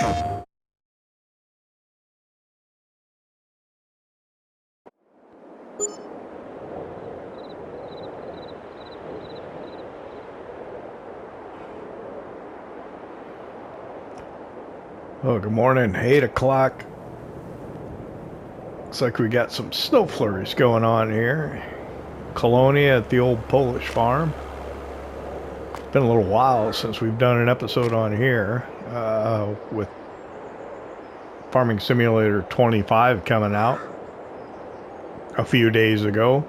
Oh, good morning. 8 o'clock. Looks like we got some snow flurries going on here. Kolonia at the old Polish farm. Been a little while since we've done an episode on here with Farming Simulator 25 coming out a few days ago.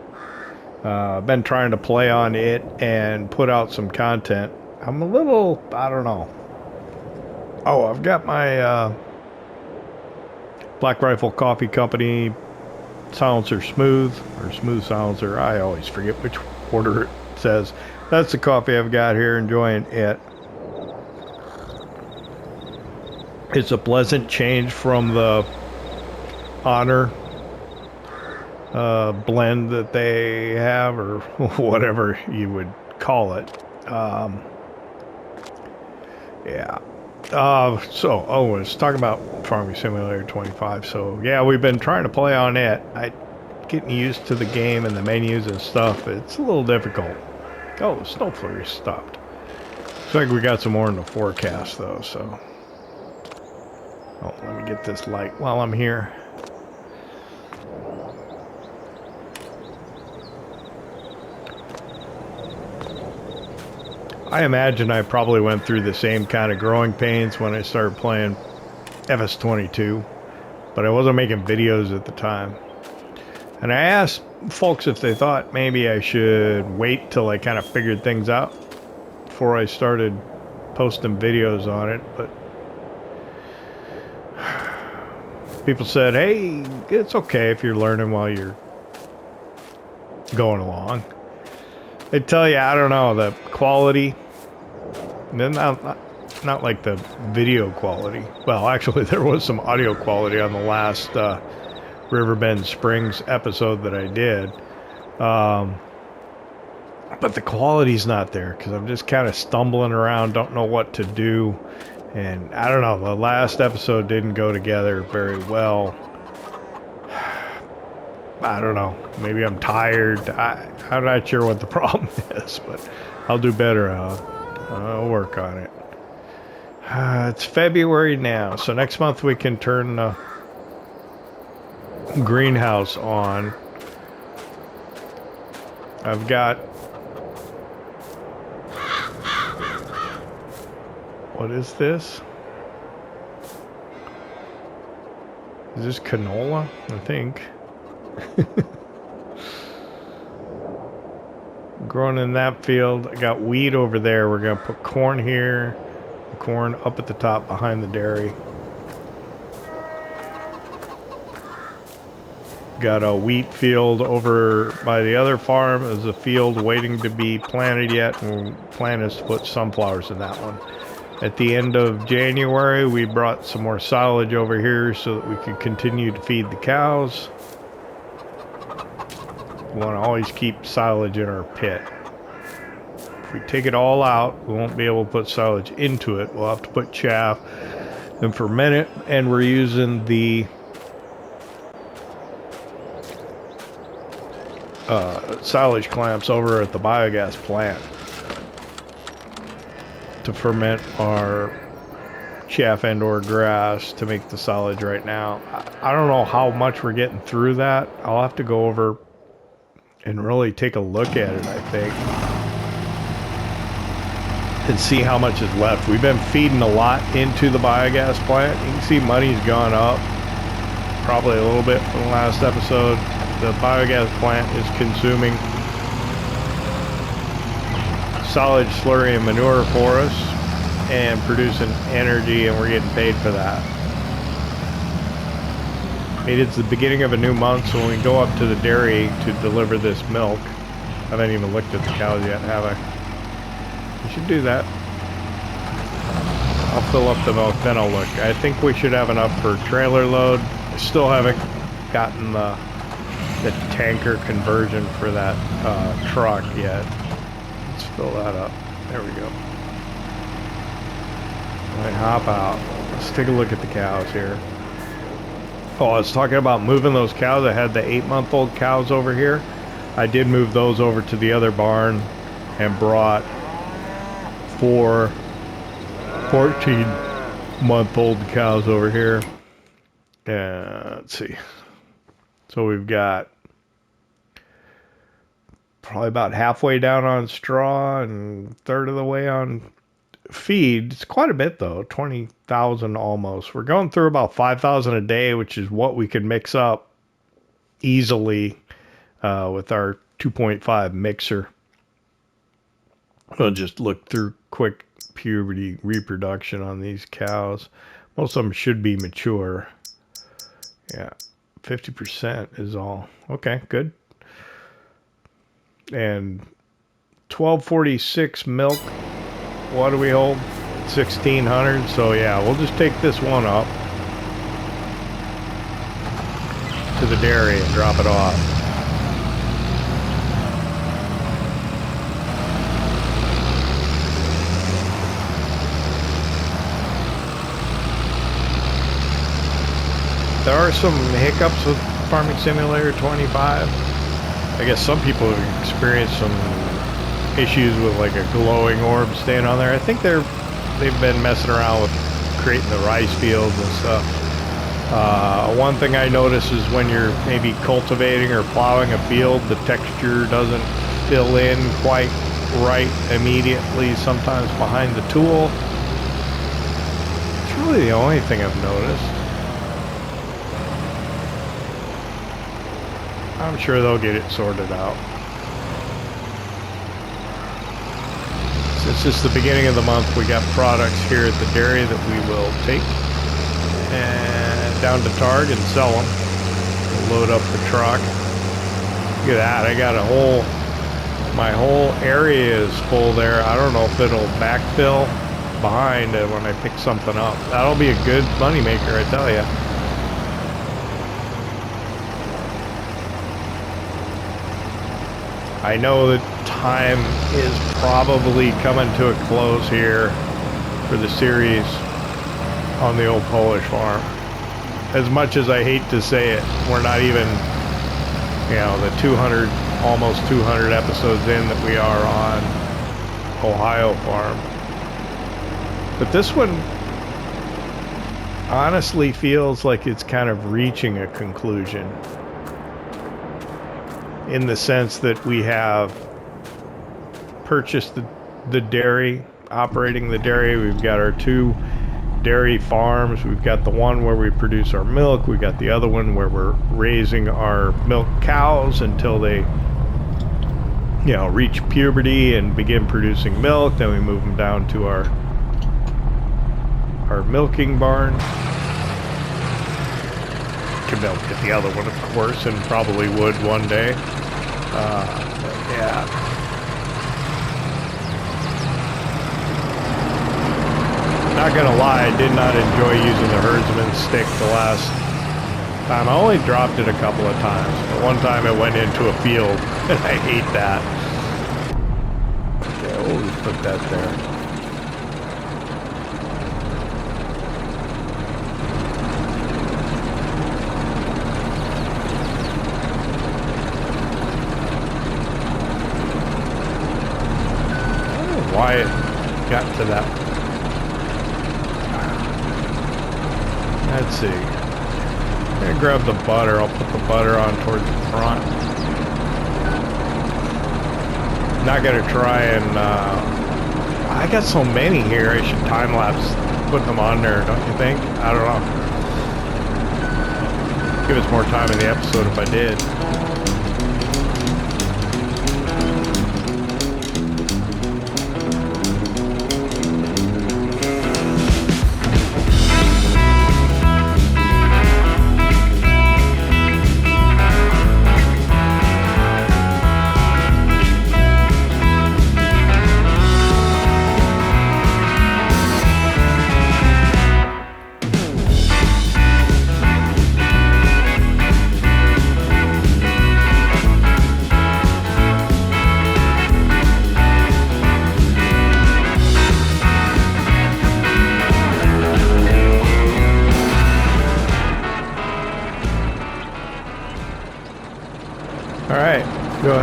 Been trying to play on it and put out some content. I'm a little, I don't know. Oh, I've got my Black Rifle Coffee Company silencer smooth, or smooth silencer. I always forget which order it says. That's the coffee I've got here, enjoying it. It's a pleasant change from the Honor blend that they have, or whatever you would call it. Yeah. I was talking about Farming Simulator 25. So yeah, we've been trying to play on it. Getting used to the game and the menus and stuff. It's a little difficult. Oh, the snow flurry stopped. Looks like we got some more in the forecast though. So, oh, let me get this light while I'm here. I imagine I probably went through the same kind of growing pains when I started playing FS22, but I wasn't making videos at the time. And I asked folks if they thought maybe I should wait till I kind of figured things out before I started posting videos on it, but people said, hey, it's okay if you're learning while you're going along. They tell you, I don't know, the quality, not like the video quality. Well, actually, there was some audio quality on the last Riverbend Springs episode that I did. But the quality's not there because I'm just kind of stumbling around, don't know what to do. And I don't know, the last episode didn't go together very well. I don't know. Maybe I'm tired. I'm not sure what the problem is, but I'll do better. I'll work on it. It's February now, so next month we can turn the greenhouse on. I've got... What is this? Is this canola? I think. Growing in that field. I got wheat over there. We're gonna put corn here, corn up at the top behind the dairy. Got a wheat field over by the other farm. There's a field waiting to be planted yet, and the plan is to put sunflowers in that one. At the end of January, we brought some more silage over here so that we could continue to feed the cows. We want to always keep silage in our pit. If we take it all out, we won't be able to put silage into it. We'll have to put chaff and ferment it, and we're using the silage clamps over at the biogas plant to ferment our chaff and or grass to make the silage right now. I don't know how much we're getting through that. I'll have to go over and really take a look at it, I think, and see how much is left. We've been feeding a lot into the biogas plant. You can see money's gone up probably a little bit from the last episode. The biogas plant is consuming solid slurry and manure for us and producing energy, and we're getting paid for that. I mean, it's the beginning of a new month, so when we go up to the dairy to deliver this milk, I haven't even looked at the cows yet, have I? We should do that. I'll fill up the milk, then I'll look. I think we should have enough for trailer load. I still haven't gotten the tanker conversion for that truck yet. Let's fill that up. There we go. I hop out. Let's take a look at the cows here. Oh, I was talking about moving those cows. I had the 8-month-old cows over here. I did move those over to the other barn and brought 4 14-month-old cows over here. Let's see. So we've got probably about halfway down on straw and third of the way on feed. It's quite a bit though, 20,000 almost. We're going through about 5,000 a day, which is what we could mix up easily with our 2.5 mixer. I'll just look through quick puberty reproduction on these cows. Most of them should be mature. Yeah, 50% is all. Okay, good. And 1246 milk. What do we hold? 1,600. So yeah, we'll just take this one up to the dairy and drop it off. There are some hiccups with Farming Simulator 25. I guess some people have experienced some issues with like a glowing orb staying on there. I think they've been messing around with creating the rice fields and stuff. One thing I notice is when you're maybe cultivating or plowing a field, the texture doesn't fill in quite right immediately, sometimes behind the tool. It's really the only thing I've noticed. I'm sure they'll get it sorted out. Since it's the beginning of the month, we got products here at the dairy that we will take and down to Targ and sell them. We'll load up the truck. Look at that, I got my whole area is full there. I don't know if it'll backfill behind when I pick something up. That'll be a good money maker, I tell you. I know that time is probably coming to a close here for the series on the old Polish farm. As much as I hate to say it, we're not even, you know, the 200, almost 200 episodes in that we are on Ohio farm. But this one honestly feels like it's kind of reaching a conclusion, in the sense that we have purchased the dairy, operating the dairy. We've got our 2 dairy farms. We've got the one where we produce our milk. We've got the other one where we're raising our milk cows until they, you know, reach puberty and begin producing milk. Then we move them down to our milking barn. Could milk at the other one, of course, and probably would one day. Yeah. Not gonna lie, I did not enjoy using the herdsman stick the last time. I only dropped it a couple of times, but one time it went into a field, and I hate that. Yeah, we'll just put that there. Why it got to that. Let's see. I'm gonna grab the butter. I'll put the butter on towards the front. Not gonna try and I got so many here, I should time lapse put them on there, don't you think? I don't know. Give us more time in the episode if I did.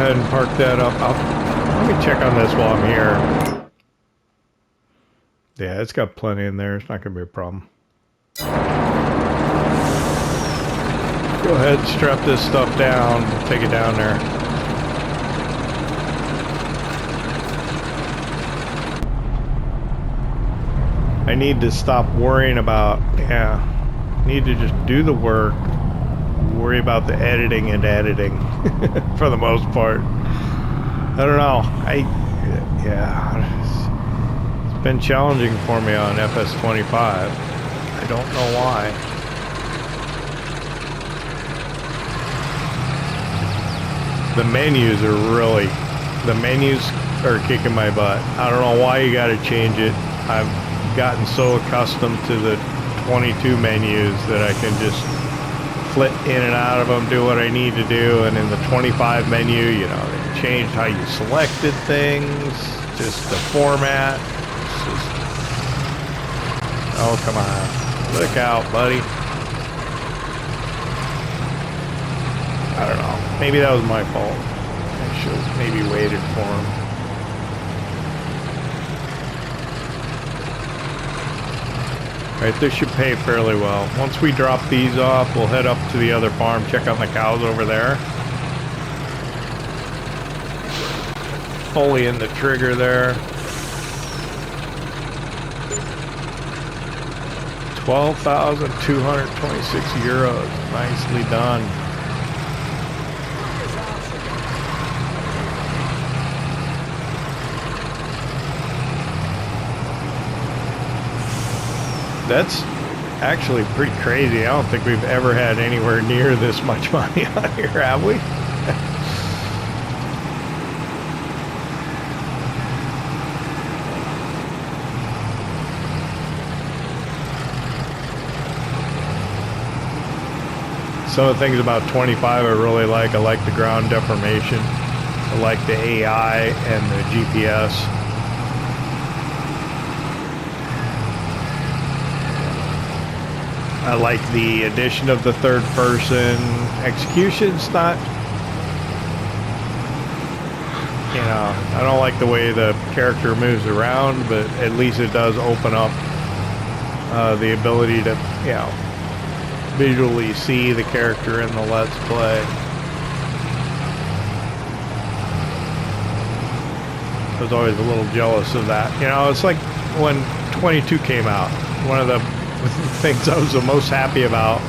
ahead and park that up. Let me check on this while I'm here. Yeah, it's got plenty in there. It's not going to be a problem. Go ahead and strap this stuff down. Take it down there. I need to stop worrying about, need to just do the work, worry about the editing and editing for the most part. I don't know. It's been challenging for me on FS25. I don't know why. The menus are kicking my butt. I don't know why you got to change it. I've gotten so accustomed to the 22 menus that I can just flip in and out of them, do what I need to do, and in the 25 menu, you know, they changed how you selected things, just the format. It's just, oh, come on. Look out, buddy. I don't know. Maybe that was my fault. I should have maybe waited for him. Alright, this should pay fairly well. Once we drop these off, we'll head up to the other farm, check on the cows over there. Fully in the trigger there. 12,226 euros. Nicely done. That's actually pretty crazy. I don't think we've ever had anywhere near this much money on here, have we? Some of the things about 25 I really like. I like the ground deformation. I like the AI and the GPS. I like the addition of the third person. Execution's not, you know, I don't like the way the character moves around, but at least it does open up the ability to, you know, visually see the character in the Let's Play. I was always a little jealous of that. You know, it's like when 22 came out, one of the things I was the most happy about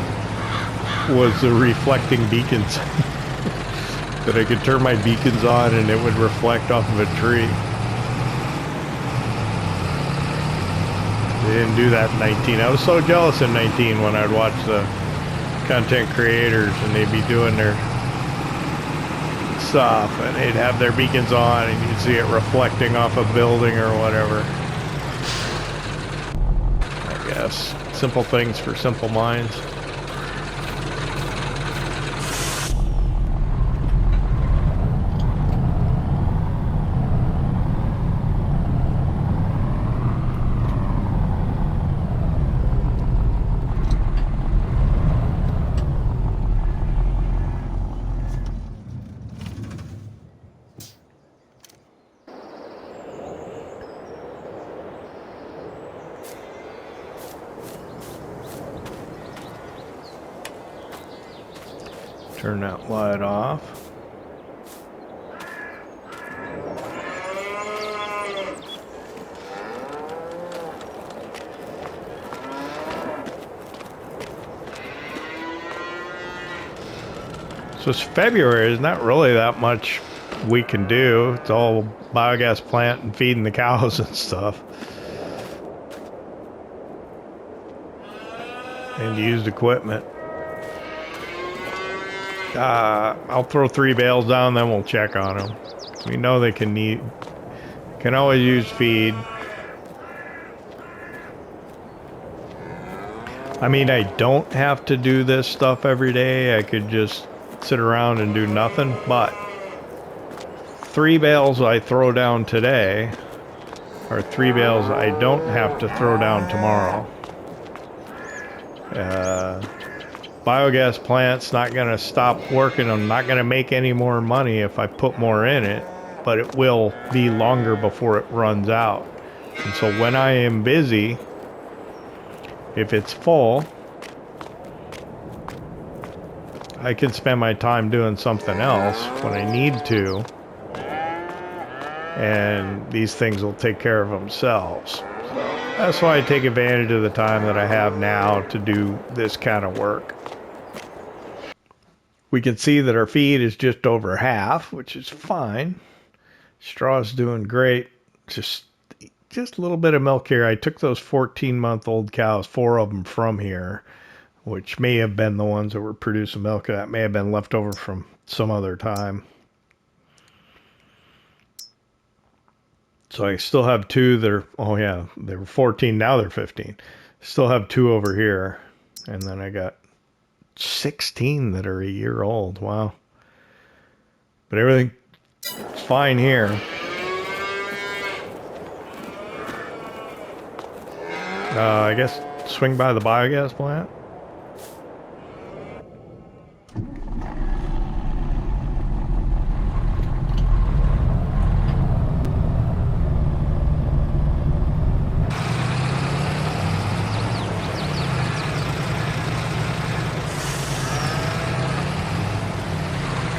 was the reflecting beacons. That I could turn my beacons on and it would reflect off of a tree. They didn't do that in 19. I was so jealous in 19 when I'd watch the content creators and they'd be doing their stuff and they'd have their beacons on and you'd see it reflecting off a building or whatever. I guess. Simple things for simple minds. Turn that light off. So it's February. There's not really that much we can do. It's all biogas plant and feeding the cows and stuff. And used equipment. I'll throw 3 bales down, then we'll check on them. We know they can always use feed. I mean, I don't have to do this stuff every day. I could just sit around and do nothing, but 3 bales I throw down today are 3 bales I don't have to throw down tomorrow. biogas plant's not going to stop working. I'm not going to make any more money if I put more in it, but it will be longer before it runs out. And so when I am busy, if it's full, I can spend my time doing something else when I need to, and these things will take care of themselves. So that's why I take advantage of the time that I have now to do this kind of work. We can see that our feed is just over half, which is fine. Straw's doing great. Just a little bit of milk here. I took those 14-month-old cows, 4 of them from here, which may have been the ones that were producing milk. That may have been left over from some other time. So I still have 2 that are, oh yeah, they were 14, now they're 15. Still have 2 over here. And then I got 16 that are a year old. Wow. But everything's fine here. I guess swing by the biogas plant.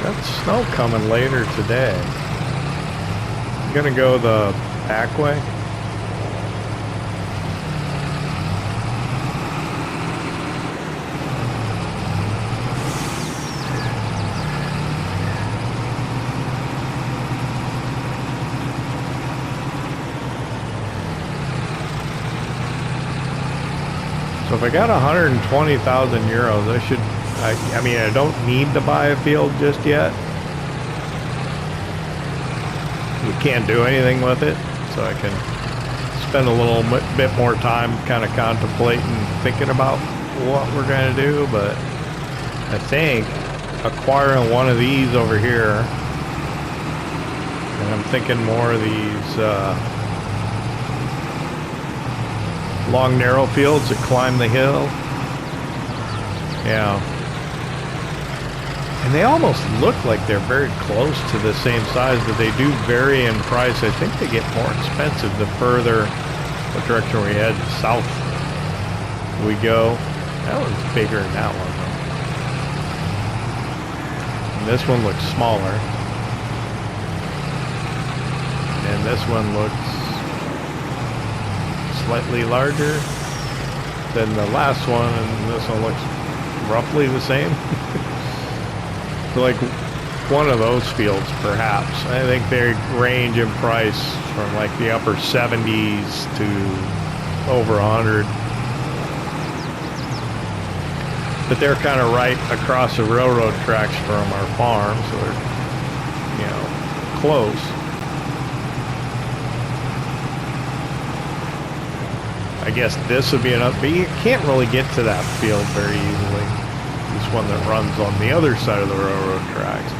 Got snow coming later today. I'm gonna go the back way. So if I got 120,000 euros, I should, I mean, I don't need to buy a field just yet. We can't do anything with it, so I can spend a little bit more time kind of contemplating, thinking about what we're going to do. But I think acquiring one of these over here, and I'm thinking more of these long narrow fields that climb the hill. Yeah. And they almost look like they're very close to the same size, but they do vary in price. I think they get more expensive the further what direction we head. South we go. That one's bigger than that one though. And this one looks smaller. And this one looks slightly larger than the last one, and this one looks roughly the same. Like one of those fields, perhaps. I think they range in price from like the upper 70s to over 100. But they're kind of right across the railroad tracks from our farm, so they're, you know, close. I guess this would be enough, but you can't really get to that field very easily. This one that runs on the other side of the railroad tracks.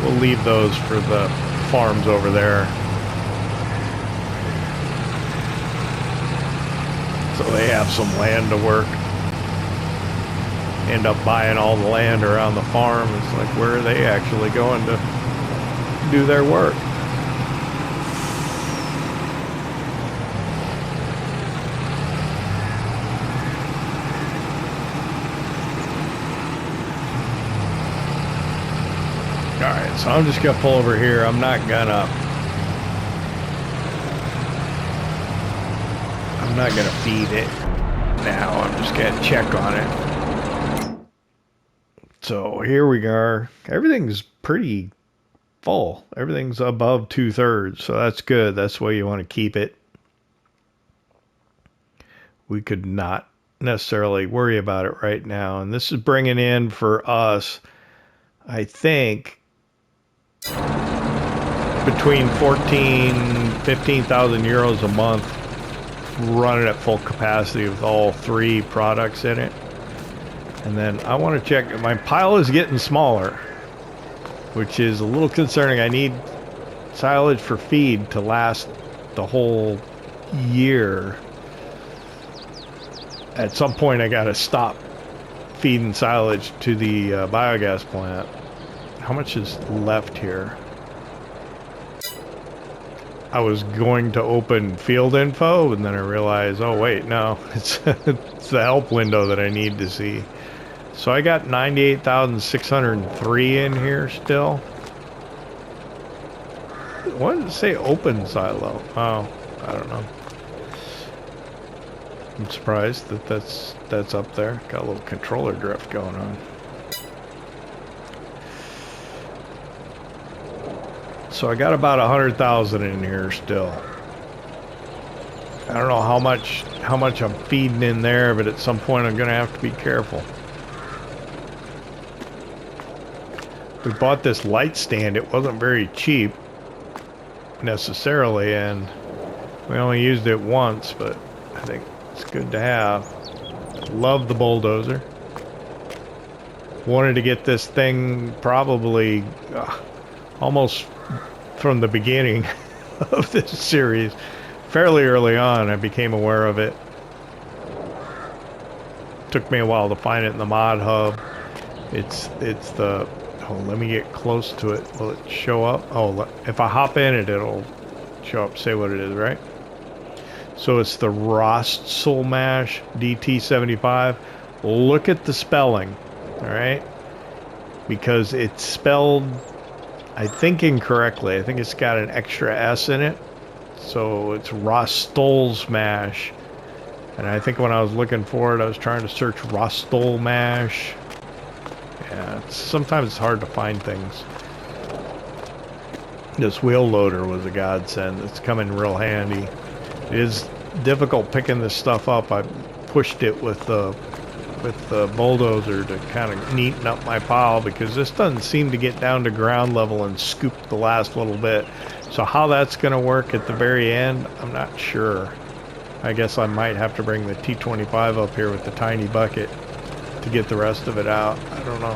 We'll leave those for the farms over there. So they have some land to work. End up buying all the land around the farm. It's like, where are they actually going to do their work? Alright, so I'm just gonna pull over here. I'm not gonna feed it now. I'm just gonna check on it. So here we are. Everything's pretty full. Everything's above 2/3, so that's good. That's the way you want to keep it. We could not necessarily worry about it right now. And this is bringing in for us, I think, between 15,000 euros a month running at full capacity with all 3 products in it. And then I want to check, my pile is getting smaller, which is a little concerning. I need silage for feed to last the whole year. At some point I got to stop feeding silage to the biogas plant. How much is left here? I was going to open field info, and then I realized, oh wait, no, it's, it's the help window that I need to see. So I got 98,603 in here still. What did it say open silo? Oh, I don't know. I'm surprised that that's up there. Got a little controller drift going on. So I got about 100,000 in here still. I don't know how much I'm feeding in there, but at some point I'm gonna have to be careful. We bought this light stand. It wasn't very cheap necessarily, and we only used it once, but I think it's good to have. Love the bulldozer. Wanted to get this thing probably almost from the beginning of this series. Fairly early on I became aware of it. Took me a while to find it in the mod hub. It's the, oh, let me get close to it. Will it show up? Oh, if I hop in it, it'll show up, say what it is, right? So it's the ZJV-F-3.2 DT75. Look at the spelling, all right? Because it's spelled, I think, incorrectly. I think it's got an extra S in it. So it's ZJV-F-3.2. And I think when I was looking for it, I was trying to search ZJV-F-3.2. Yeah, sometimes it's hard to find things. This wheel loader was a godsend. It's come in real handy. It is difficult picking this stuff up. I pushed it with the bulldozer to kind of neaten up my pile, because this doesn't seem to get down to ground level and scoop the last little bit. So how that's going to work at the very end, I'm not sure. I guess I might have to bring the T25 up here with the tiny bucket to get the rest of it out. I don't know.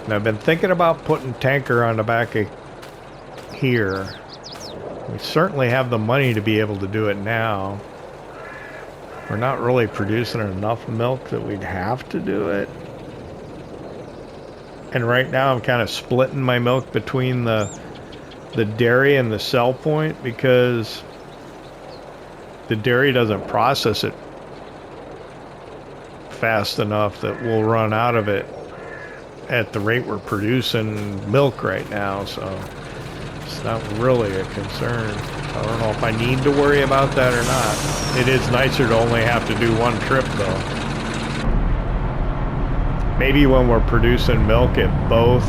And I've been thinking about putting tanker on the back of here. We certainly have the money to be able to do it now. We're not really producing enough milk that we'd have to do it. And right now I'm kind of splitting my milk between the dairy and the sell point, because the dairy doesn't process it fast enough that we'll run out of it at the rate we're producing milk right now. So it's not really a concern. I don't know if I need to worry about that or not. It is nicer to only have to do one trip though. Maybe when we're producing milk at both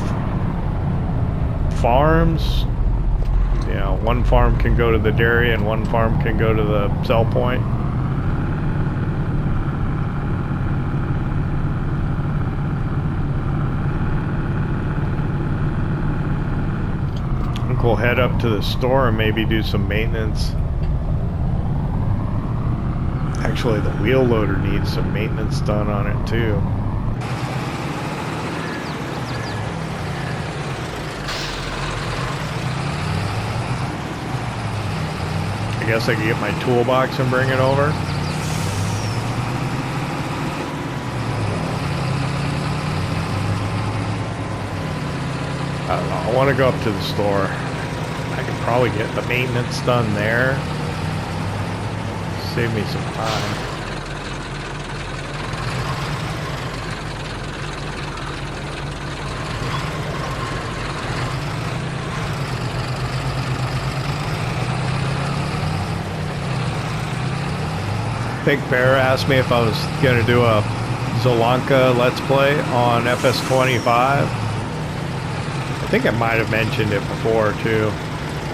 farms, you know, one farm can go to the dairy and one farm can go to the sell point. I think we'll head up to the store and maybe do some maintenance. Actually, the wheel loader needs some maintenance done on it too. I guess I could get my toolbox and bring it over. I don't know. I want to go up to the store. I can probably get the maintenance done there. Save me some time. Big Bear asked me if I was going to do a Zolanka Let's Play on FS25. I think I might have mentioned it before too.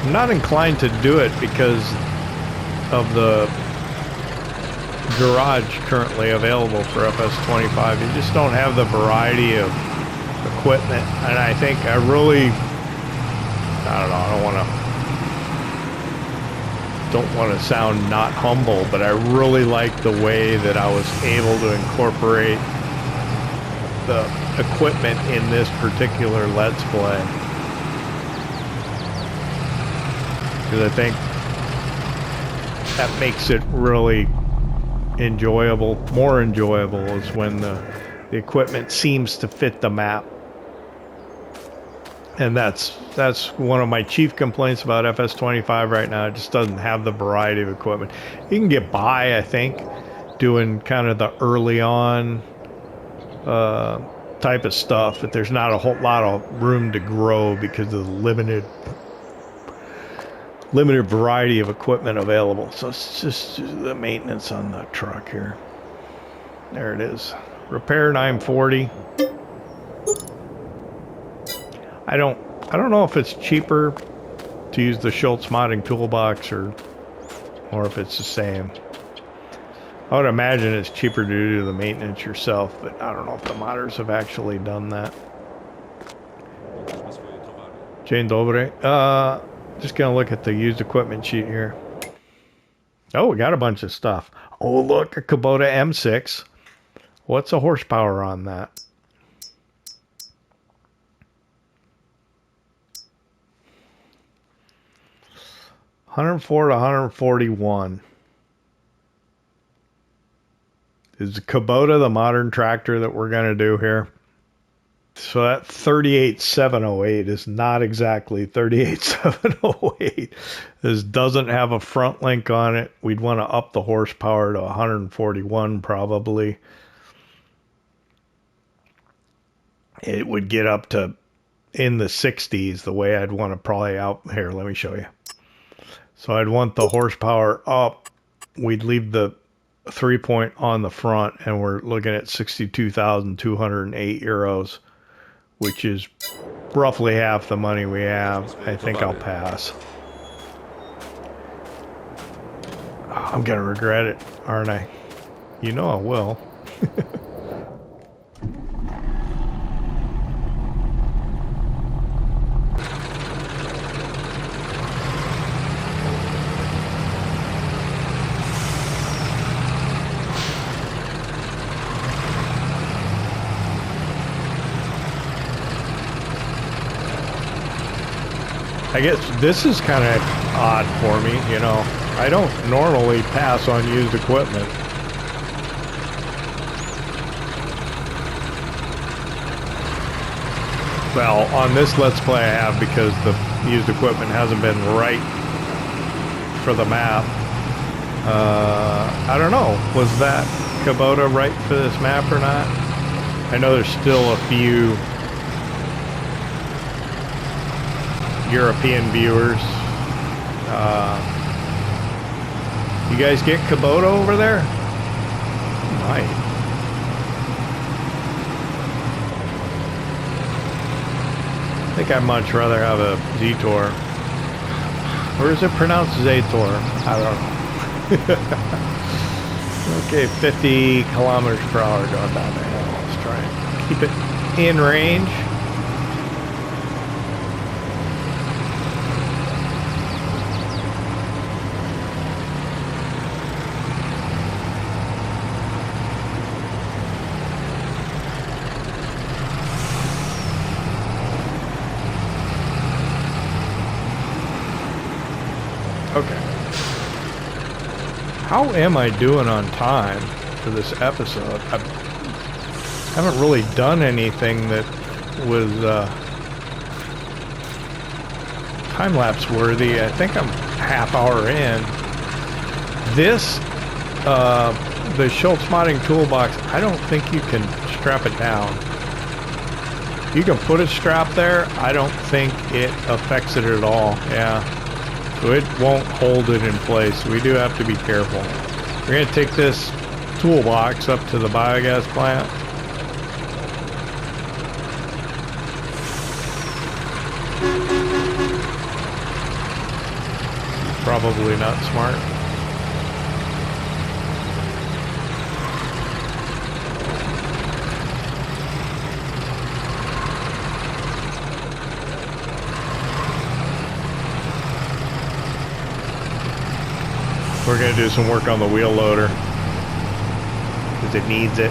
I'm not inclined to do it because of the garage currently available for FS25. You just don't have the variety of equipment, and I think I really, I don't know, I don't want to sound not humble, but I really like the way that I was able to incorporate the equipment in this particular Let's Play. Because I think that makes it really enjoyable. More enjoyable is when the equipment seems to fit the map. And that's one of my chief complaints about FS25 right now. It just doesn't have the variety of equipment. You can get by, I think, doing kind of the early on type of stuff, but there's not a whole lot of room to grow because of the limited variety of equipment available. So it's just the maintenance on the truck here. There it is. Repair 940. I don't know if it's cheaper to use the JajstelModding toolbox or if it's the same. I would imagine it's cheaper to do the maintenance yourself, but I don't know if the modders have actually done that. Dzień dobry. Just gonna look at the used equipment sheet here. Oh, we got a bunch of stuff. Oh, look, a Kubota M6. What's the horsepower on that? $104 to $141. Is the Kubota the modern tractor that we're going to do here? So that 38708 is not exactly 38708. This doesn't have a front link on it. We'd want to up the horsepower to 141 probably. It would get up to in the 60s the way I'd want to probably out here. Let me show you. So I'd want the horsepower up. We'd leave the 3-point on the front, and we're looking at 62,208 euros, which is roughly half the money we have. I think I'll pass. Oh, I'm gonna regret it, aren't I? You know I will. I guess this is kind of odd for me, you know. I don't normally pass on used equipment. Well, on this Let's Play I have, because the used equipment hasn't been right for the map. I don't know, was that Kubota right for this map or not? I know there's still a few European viewers. You guys get Kubota over there? Might. I think I'd much rather have a Z-Tor. Or is it pronounced Z-Tor? I don't know. Okay, 50 kilometers per hour going down the hill. Let's try and keep it in range. Okay. How am I doing on time for this episode? I haven't really done anything that was time-lapse worthy. I think I'm half hour in. This, the JajstelModding toolbox, I don't think you can strap it down. You can put a strap there. I don't think it affects it at all. Yeah. So it won't hold it in place. We do have to be careful. We're going to take this toolbox up to the biogas plant. Probably not smart. We're going to do some work on the wheel loader because it needs it.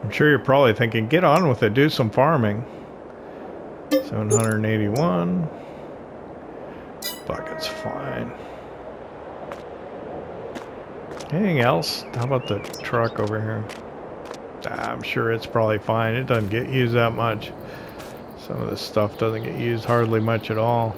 I'm sure you're probably thinking, get on with it, do some farming. 781. Bucket's fine. Anything else? How about the truck over here? I'm sure it's probably fine. It doesn't get used that much. Some of this stuff doesn't get used hardly much at all.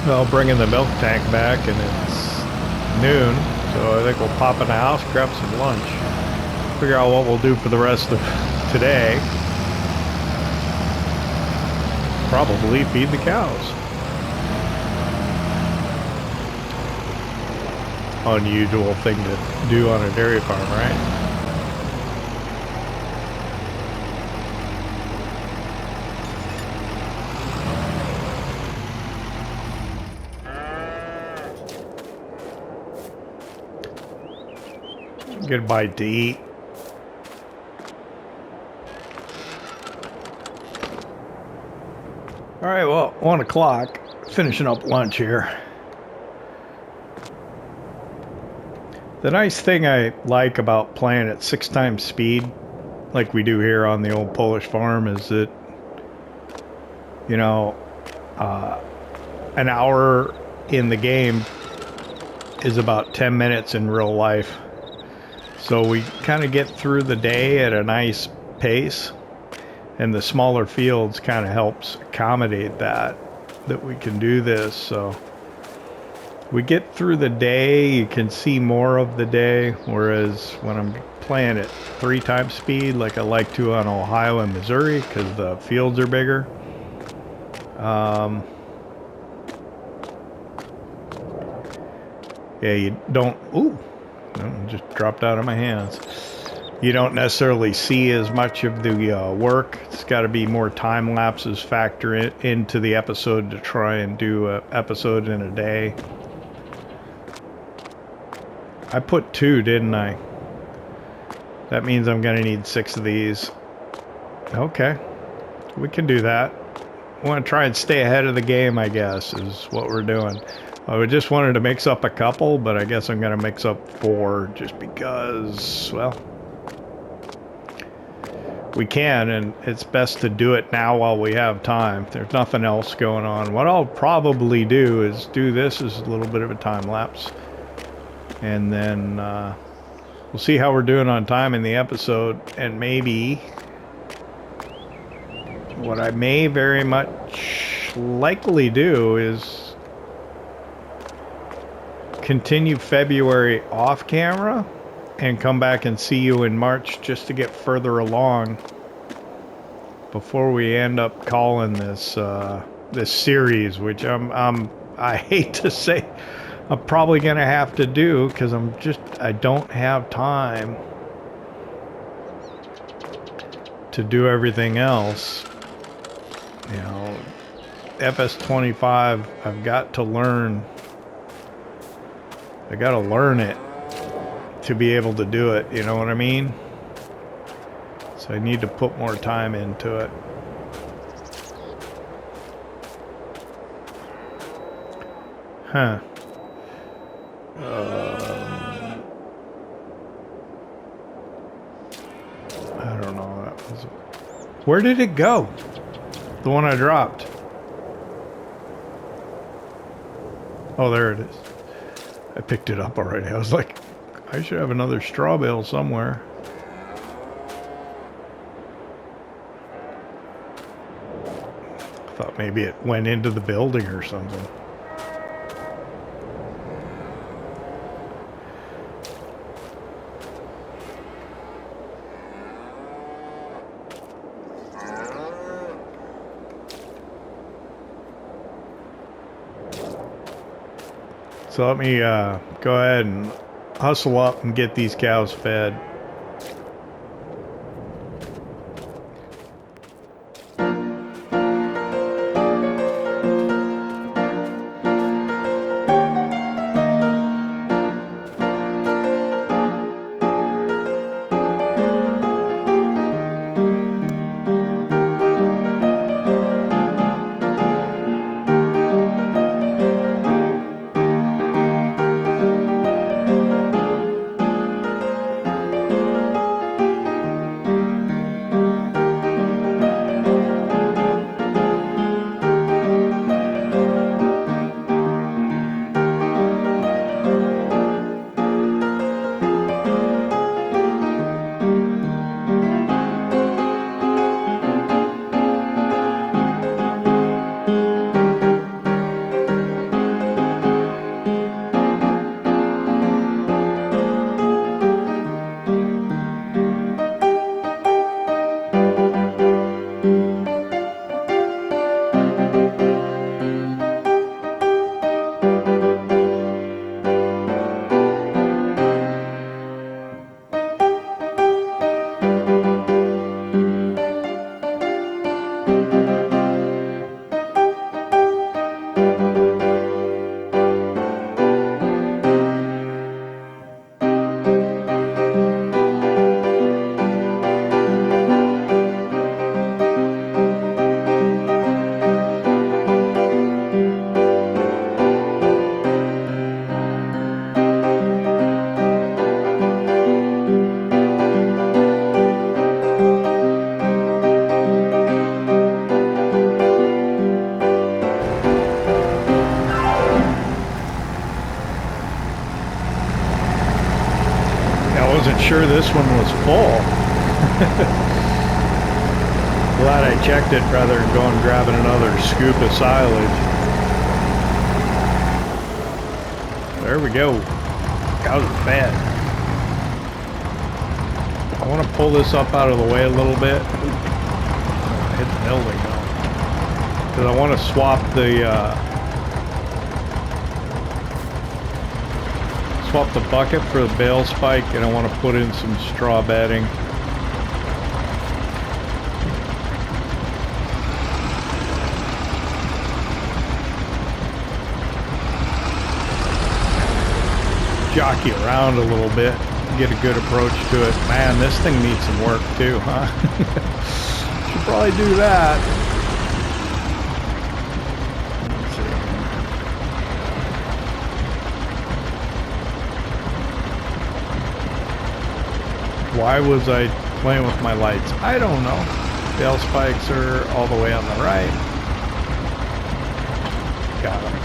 Well, bringing the milk tank back, and it's noon, so I think we'll pop in the house, grab some lunch, figure out what we'll do for the rest of today. Probably feed the cows. Unusual thing to do on a dairy farm, right? Get a bite to eat. All right, well, 1 o'clock, finishing up lunch here. The nice thing I like about playing at 6 times speed, like we do here on the old Polish farm, is that, you know, an hour in the game is about 10 minutes in real life. So we kind of get through the day at a nice pace, and the smaller fields kind of helps accommodate that we can do this. So we get through the day, you can see more of the day, whereas when I'm playing at 3 times speed, like I like to on Ohio and Missouri, because the fields are bigger. Yeah, you don't... Ooh! Just dropped out of my hands. You don't necessarily see as much of the work. It's got to be more time lapses factor into the episode to try and do an episode in a day. I put 2, didn't I? That means I'm going to need 6 of these. Okay. We can do that. I want to try and stay ahead of the game, I guess, is what we're doing. I just wanted to mix up a couple, but I guess I'm going to mix up 4 just because, well, we can, and it's best to do it now while we have time. There's nothing else going on. What I'll probably do is do this as a little bit of a time lapse, and then we'll see how we're doing on time in the episode, and maybe what I may very much likely do is continue February off camera and come back and see you in March just to get further along before we end up calling this this series, which I hate to say I'm probably gonna have to do, because I don't have time to do everything else. You know, FS25, I've got to learn. I gotta learn it to be able to do it, you know what I mean? So I need to put more time into it. Huh. I don't know. Where did it go? The one I dropped. Oh, there it is. I picked it up already. I was like, I should have another straw bale somewhere. I thought maybe it went into the building or something. So let me go ahead and hustle up and get these cows fed. not sure this one was full. Glad I checked it rather than going grabbing another scoop of silage. There we go. Cows are fed. I want to pull this up out of the way a little bit. Hit the building though. Because I want to swap the bucket for the bale spike, and I want to put in some straw bedding. Jockey around a little bit, get a good approach to it. Man, this thing needs some work too, huh? Should probably do that. Let's see. Why was I playing with my lights? I don't know. Bale spikes are all the way on the right. Got them.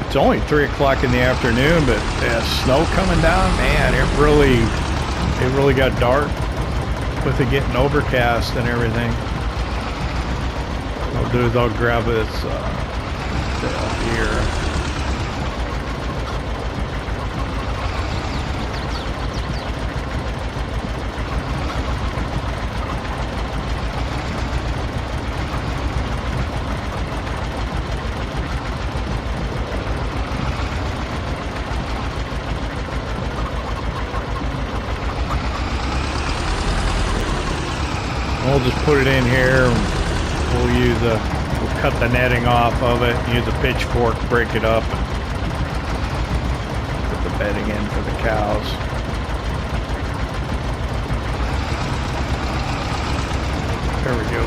It's only 3 o'clock in the afternoon, but snow coming down, man, it really got dark with it getting overcast and everything. What I'll do is I'll grab this bale here. We'll just put it in here. We'll cut the netting off of it, use a pitchfork, break it up, and put the bedding in for the cows. There we go.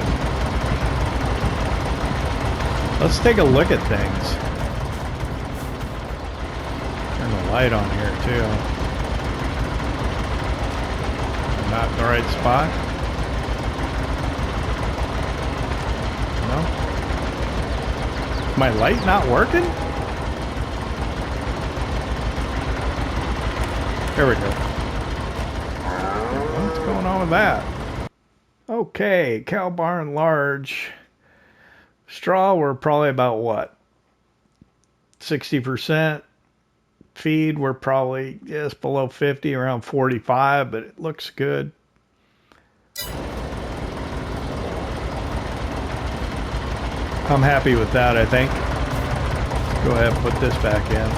Let's take a look at things. Turn the light on here too. Not in the right spot. My light not working? There we go. What's going on with that? Okay, cow barn large. Straw, we're probably about what? 60%. Feed, we're probably just below 50, around 45, but it looks good. I'm happy with that, I think. Go ahead and put this back in.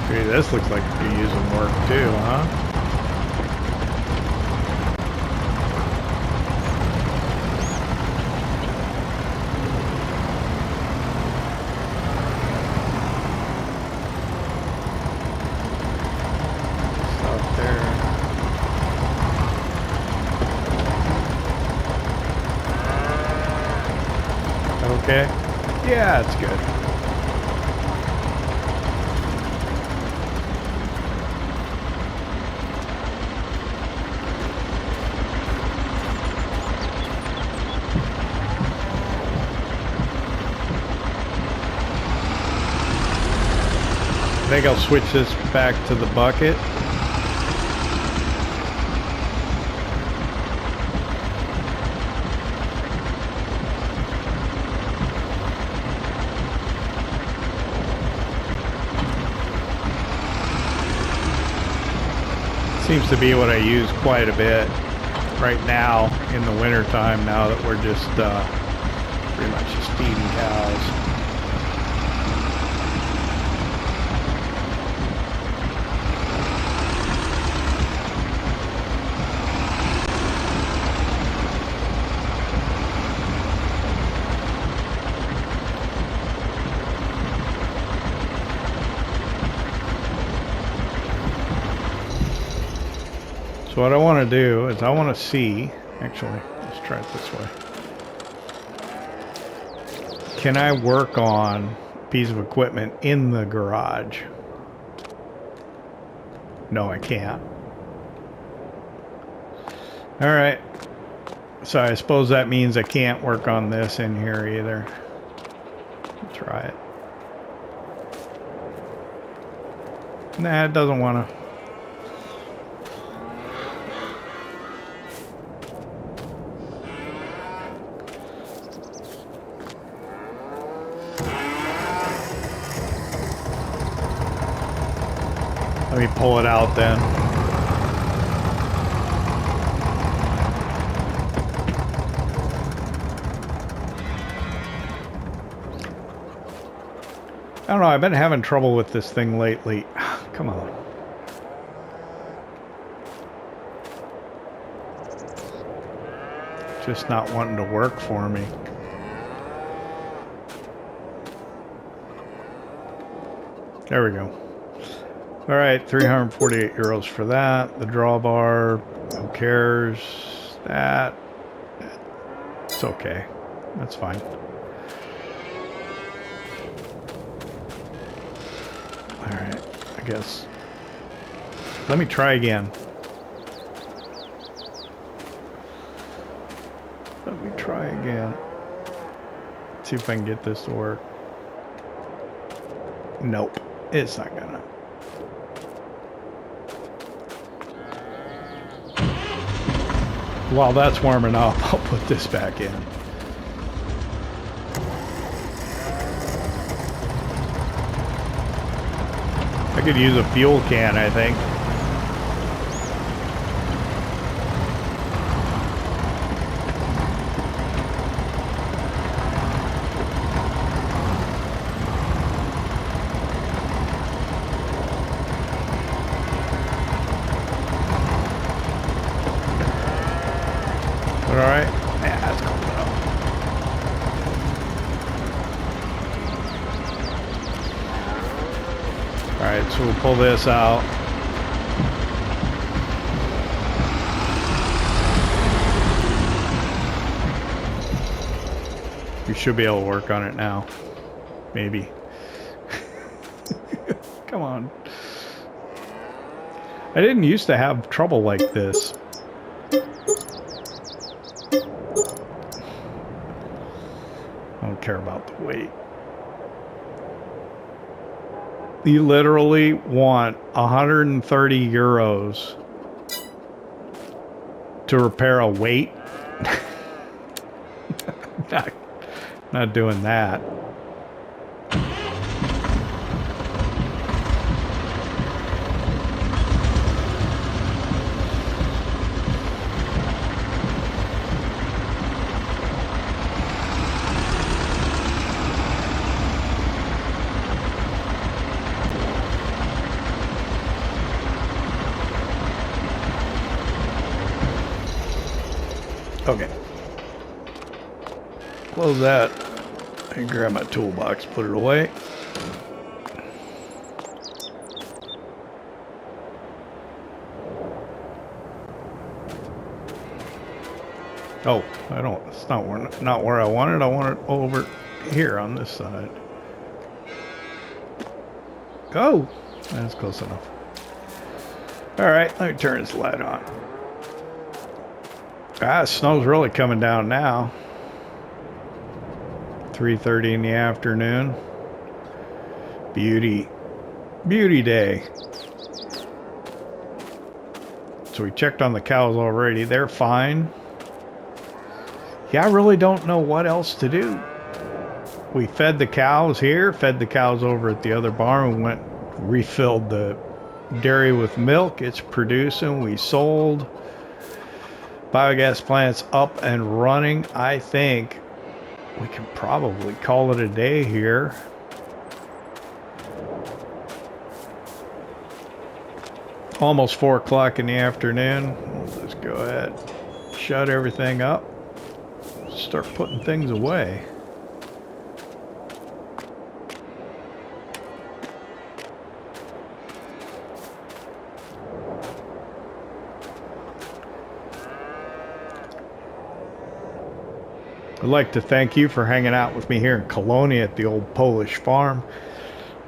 Okay, this looks like it could use some work too, huh? Okay. Yeah, it's good. I think I'll switch this back to the bucket. Seems to be what I use quite a bit right now in the winter time, now that we're just pretty much just feeding cows. So what I want to do is I want to see, actually, let's try it this way. Can I work on piece of equipment in the garage. No, I can't. Alright. So I suppose that means I can't work on this in here either. Try it. Nah, it doesn't want to. Let me pull it out then. I don't know, I've been having trouble with this thing lately. Come on. Just not wanting to work for me. There we go. Alright, 348 euros for that. The drawbar, who cares? That. It's okay. That's fine. Alright, I guess. Let me try again. Let me try again. See if I can get this to work. Nope, it's not gonna. While that's warming up, I'll put this back in. I could use a fuel can, I think. Alright. Yeah, that's cool enough. Alright, so we'll pull this out. We should be able to work on it now. Maybe. Come on. I didn't used to have trouble like this. I don't care about the weight. You literally want 130 euros to repair a weight? Not doing that. Okay. Close that. I can grab my toolbox, put it away. Oh, I don't. It's not where I want it. I want it over here on this side. Oh, that's close enough. All right, let me turn this light on. Ah, snow's really coming down now. 3:30 in the afternoon. Beauty day. So we checked on the cows already. They're fine. Yeah, I really don't know what else to do. We fed the cows here, fed the cows over at the other barn. We went, refilled the dairy with milk. It's producing. We sold. Biogas plant's up and running. I think we can probably call it a day here. Almost 4 o'clock in the afternoon. We'll just go ahead, shut everything up, start putting things away. I'd like to thank you for hanging out with me here in Kolonia at the old Polish farm.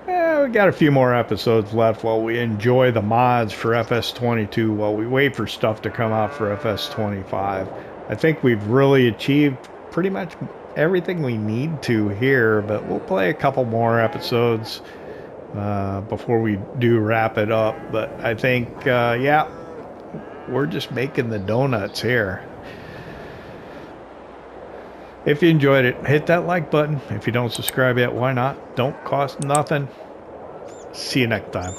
We got a few more episodes left while we enjoy the mods for FS22 while we wait for stuff to come out for FS25. I think we've really achieved pretty much everything we need to here, but we'll play a couple more episodes before we do wrap it up. But I think, yeah, we're just making the donuts here. If you enjoyed it, hit that like button. If you don't subscribe yet, why not? Don't cost nothing. See you next time.